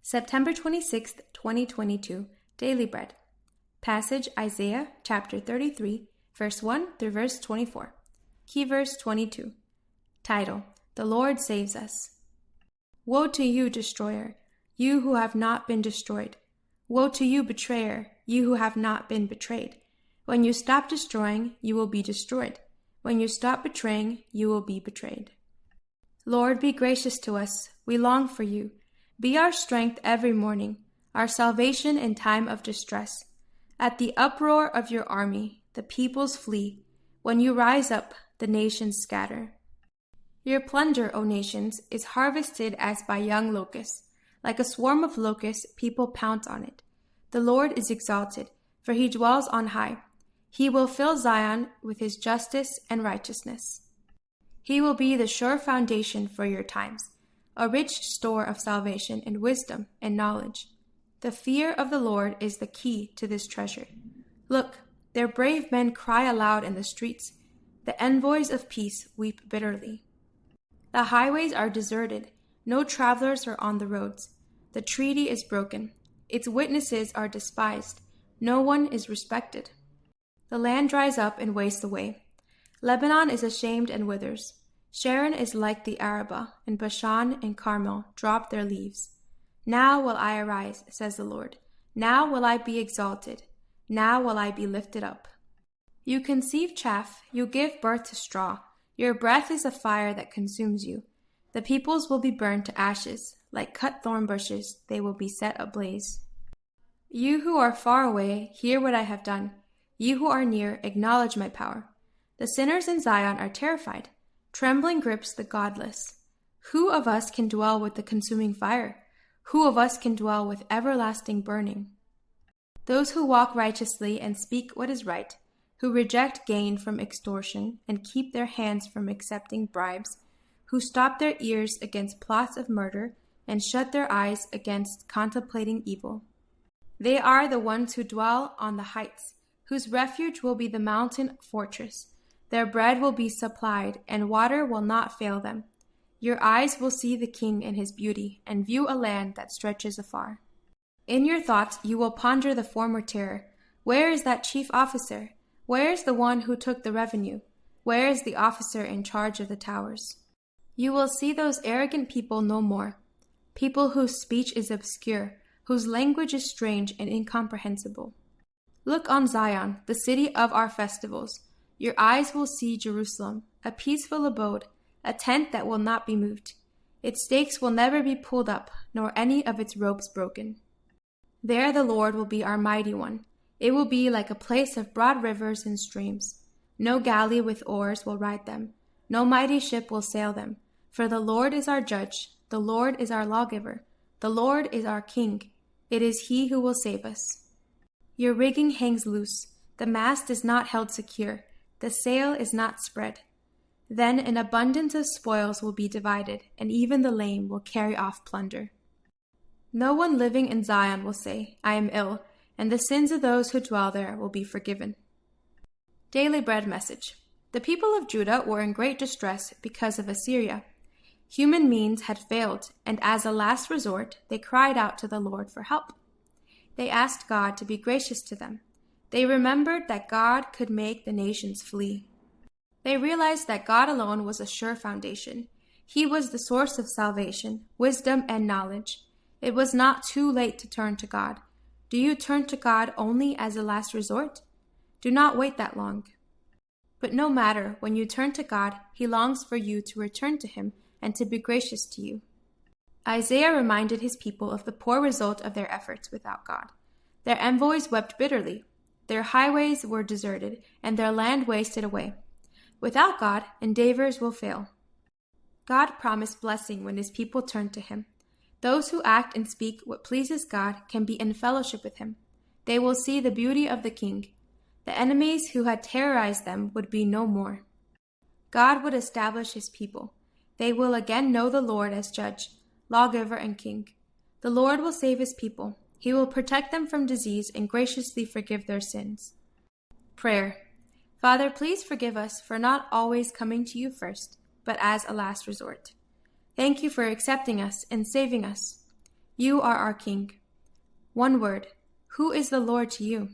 September 26th, 2022, Daily Bread. Passage Isaiah chapter 33, verse 1 through verse 24. Key verse 22. Title: The Lord Saves Us. Woe to you, destroyer, you who have not been destroyed. Woe to you, betrayer, you who have not been betrayed. When you stop destroying, you will be destroyed. When you stop betraying, you will be betrayed. Lord, be gracious to us. We long for you. Be our strength every morning, our salvation in time of distress. At the uproar of your army, the peoples flee. When you rise up, the nations scatter. Your plunder, O nations, is harvested as by young locusts. Like a swarm of locusts, people pounce on it. The Lord is exalted, for he dwells on high. He will fill Zion with his justice and righteousness. He will be the sure foundation for your times, a rich store of salvation and wisdom and knowledge. The fear of the Lord is the key to this treasure. Look, their brave men cry aloud in the streets. The envoys of peace weep bitterly. The highways are deserted. No travelers are on the roads. The treaty is broken. Its witnesses are despised. No one is respected. The land dries up and wastes away. Lebanon is ashamed and withers. Sharon is like the Arabah, and Bashan and Carmel drop their leaves. Now will I arise, says the Lord. Now will I be exalted. Now will I be lifted up. You conceive chaff, you give birth to straw. Your breath is a fire that consumes you. The peoples will be burned to ashes. Like cut thornbushes, they will be set ablaze. You who are far away, hear what I have done. You who are near, acknowledge my power. The sinners in Zion are terrified. Trembling grips the godless. Who of us can dwell with the consuming fire? Who of us can dwell with everlasting burning? Those who walk righteously and speak what is right, who reject gain from extortion and keep their hands from accepting bribes, who stop their ears against plots of murder and shut their eyes against contemplating evil. They are the ones who dwell on the heights, whose refuge will be the mountain fortress. Their bread will be supplied, and water will not fail them. Your eyes will see the king in his beauty, and view a land that stretches afar. In your thoughts you will ponder the former terror. Where is that chief officer? Where is the one who took the revenue? Where is the officer in charge of the towers? You will see those arrogant people no more, people whose speech is obscure, whose language is strange and incomprehensible. Look on Zion, the city of our festivals. Your eyes will see Jerusalem, a peaceful abode, a tent that will not be moved. Its stakes will never be pulled up, nor any of its ropes broken. There the Lord will be our mighty one. It will be like a place of broad rivers and streams. No galley with oars will ride them. No mighty ship will sail them. For the Lord is our judge. The Lord is our lawgiver. The Lord is our king. It is he who will save us. Your rigging hangs loose. The mast is not held secure. The sail is not spread. Then an abundance of spoils will be divided, and even the lame will carry off plunder. No one living in Zion will say, I am ill, and the sins of those who dwell there will be forgiven. Daily Bread Message. The people of Judah were in great distress because of Assyria. Human means had failed, and as a last resort, they cried out to the Lord for help. They asked God to be gracious to them. They remembered that God could make the nations flee. They realized that God alone was a sure foundation. He was the source of salvation, wisdom, and knowledge. It was not too late to turn to God. Do you turn to God only as a last resort? Do not wait that long. But no matter, when you turn to God, he longs for you to return to him and to be gracious to you. Isaiah reminded his people of the poor result of their efforts without God. Their envoys wept bitterly. Their highways were deserted, and their land wasted away. Without God, endeavors will fail. God promised blessing when his people turn to him. Those who act and speak what pleases God can be in fellowship with him. They will see the beauty of the king. The enemies who had terrorized them would be no more. God would establish his people. They will again know the Lord as judge, lawgiver, and king. The Lord will save his people. He will protect them from disease and graciously forgive their sins. Prayer. Father, please forgive us for not always coming to you first, but as a last resort. Thank you for accepting us and saving us. You are our King. One word. Who is the Lord to you?